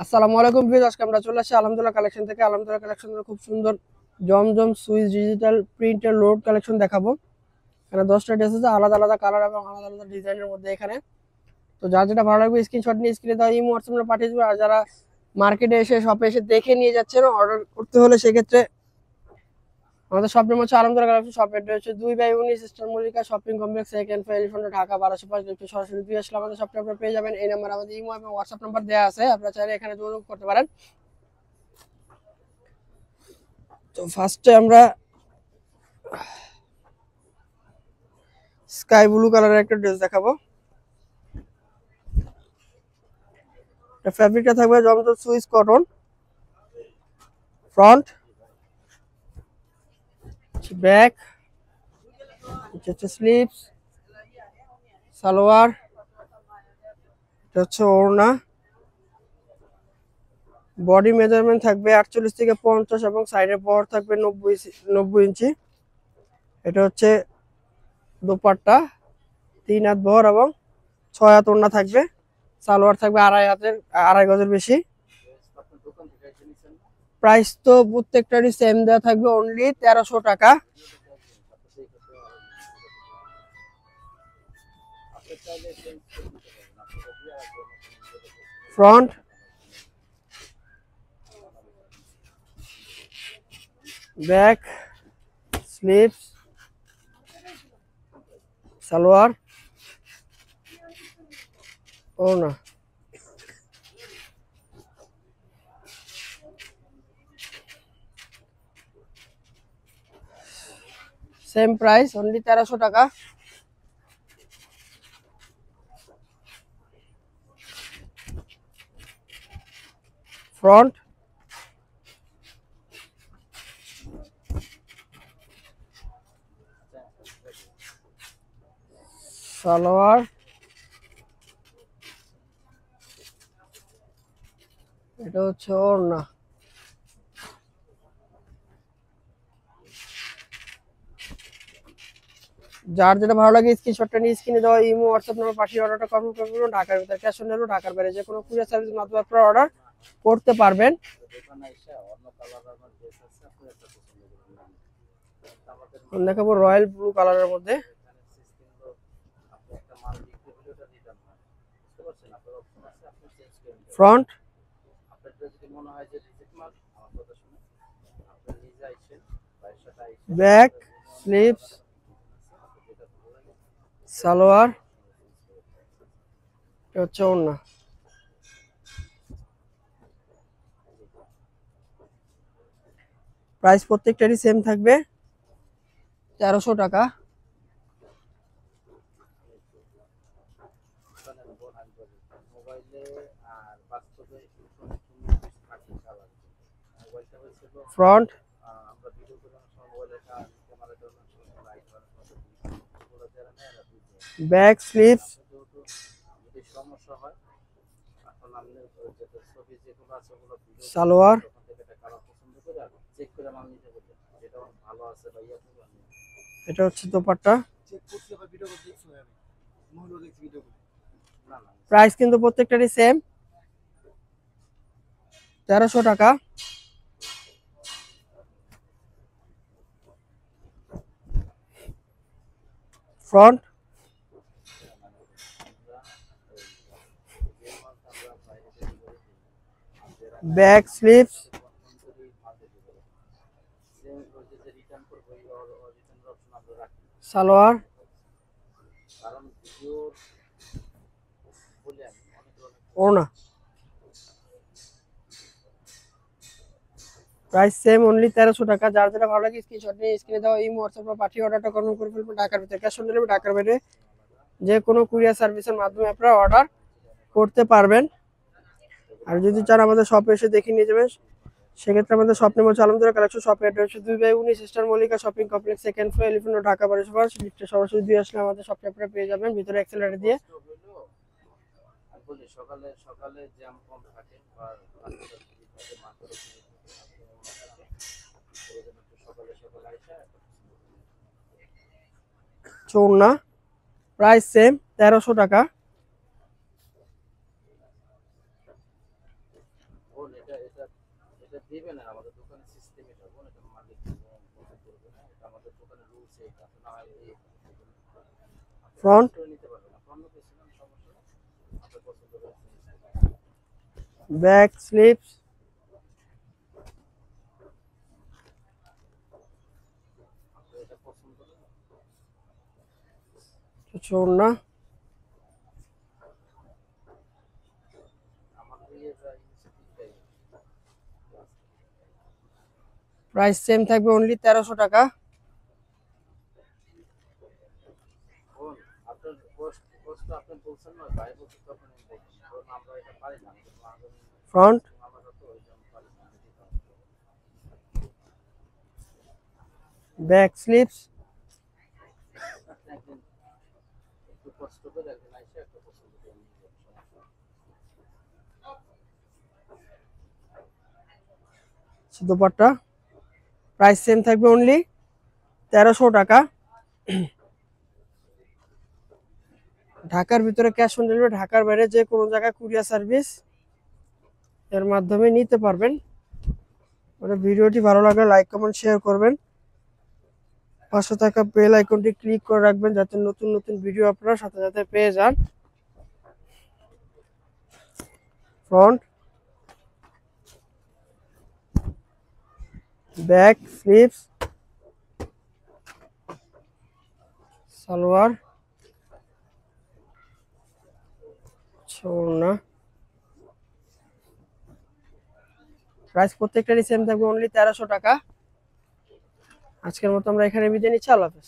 আসসালামু আলাইকুম ভিউয়ার্স, আজকে আমরা চলে আসছি আলহামদুলিল্লাহ কালেকশন থেকে। আলহামদুলিল্লাহ কালেকশনের খুব সুন্দর জমজম সুইস ডিজিটাল প্রিন্টের লোড কালেকশন দেখাবো। এখানে 10টা ড্রেস আছে, আলাদা আলাদা কালার এবং আলাদা আলাদা ডিজাইনের মধ্যে। এখানে তো যার যেটা ভালো লাগবে স্ক্রিনশট নিয়ে স্ক্রিনে দেওয়া ইমো হোয়াটসঅ্যাপ নাম্বারে পাঠিয়ে দেবো। আর যারা মার্কেটে এসে শপে এসে দেখে নিয়ে যাচ্ছেন অর্ডার করতে হলে সেক্ষেত্রে আমাদের শপের মধ্যে আলহামদুলিল্লাহ কালেকশন শপ অ্যাড্রেস হচ্ছে 2/19 eastern Mallika shopping complex, second floor, elephant road, Dhaka 1205। একটু সরাসরি দিয়ে আসলে আমাদের শপটা আপনারা পেয়ে যাবেন। এই নাম্বার আমাদের ইমো এবং হোয়াটসঅ্যাপ নাম্বার দেওয়া আছে, আপনারা চাইলে এখানে যোগাযোগ করতে পারেন। তো ফার্স্টে আমরা স্কাই ব্লু কালারের একটা ড্রেস দেখাবো। এটা ফ্যাব্রিকটা থাকবে জমজম সুইস কটন। ফ্রন্ট, ব্যাক, হচ্ছে স্লিভস, সালোয়ার, এটা হচ্ছে ওড়না। বডি মেজারমেন্ট থাকবে 48 থেকে 50 এবং সাইডের বহর থাকবে 90 ইঞ্চি। এটা হচ্ছে দোপাট্টা, 3 হাত বহর এবং 6 হাত ওড়না থাকবে। সালোয়ার থাকবে আড়াই গজের বেশি। প্রাইস তো প্রত্যেকটারই সেম দেওয়া থাকবে, অনলি 1300 টাকা। ফ্রন্ট, ব্যাক, স্লিভস, সালোয়ার, ওড়না। সেম প্রাইস, অনলি 1300 টাকা। ফ্রন্ট, সালোয়ার, এটা হচ্ছে ওড়না। যার যেটা ভালো লাগে স্ক্রিনশটটা নিয়ে স্ক্রিনে দেওয়া ইমো হোয়াটসঅ্যাপ নাম্বার পাঠিয়ে অর্ডারটা কনফার্ম করে ফেলুন। ঢাকার ভিতরে ক্যাশ অন ডেলিভারি, ঢাকার বাইরে যে কোনো কুরিয়ার সার্ভিসের মাধ্যমে আপনারা অর্ডার করতে পারবেন। দেখাবো রয়্যাল ব্লু কালারের মধ্যে। ফ্রন্ট, ব্যাক, স্লিভস, সালোয়ার, এটা হচ্ছে ওড়না। প্রাইস প্রত্যেকটারই সেম থাকবে, 1300 টাকা। ফ্রন্ট, ব্যাক, স্লিভস, সালোয়ার, এটা হচ্ছে দোপাট্টা। প্রাইস কিন্তু প্রত্যেকটারই সেম, 1300 টাকা। ফ্রন্ট, ব্যাক, স্লিভস, সালোয়ার, ওড়না। প্রাইস সেম, অনলি 1300 টাকা। যার যেটা ভালো লাগে স্ক্রিনশট নিয়ে স্ক্রিনে দেওয়া ইমো হোয়াটসঅ্যাপে পাঠিয়ে অর্ডারটা কনফার্ম করে ফেলবেন। ঢাকার ভিতরে ক্যাশ অন ডেলিভারি, ঢাকার বাইরে যে কোনো কুরিয়ার সার্ভিসের মাধ্যমে আপনারা অর্ডার করতে পারবেন। আর যদি চান আমাদের শপে এসে দেখে নিয়ে যাবেন সেক্ষেত্রে আমাদের শপ নেম হচ্ছে আলহামদুলিল্লাহ কালেকশন। শপের অ্যাড্রেস হচ্ছে 2/19 eastern Mallika shopping complex, second floor, elephant road, Dhaka 1205। লিফটে সরাসরি দিয়ে আসলে আমাদের শপটা আপনারা পেয়ে যাবেন ভিতরে এক্সেলেটর দিয়ে। চৌনা, প্রাইস সেম, 1300 টাকা। ফ্রন্ট, ব্যাক স্লিপস, ওড়না, প্রাইস সেম থাকবে অনলি 1300 টাকা। Front, back sleeves, dupatta, price same থাকবে অনলি 1300 টাকা। ঢাকার ভিতরে ক্যাশ অন ডেলিভারি, ঢাকার বাইরে যে কোনো জায়গায় কুরিয়ার সার্ভিস এর মাধ্যমে নিতে পারবেন। ভিডিওটি ভালো লাগলে লাইক কমেন্ট শেয়ার করবেন, পাশে থাকা বেল আইকনটি ক্লিক করে রাখবেন যাতে নতুন নতুন ভিডিও আপনারা সাথে সাথে পেয়ে যান। ফ্রন্ট, ব্যাক স্লিপস, সালোয়ার, ওড়না, প্রাইস প্রত্যেকটারই সেম থাকবে অনলি 1300 টাকা। আজকের মতো আমরা এখানে বিদায় নিচ্ছি, আল্লাহ হাফেজ।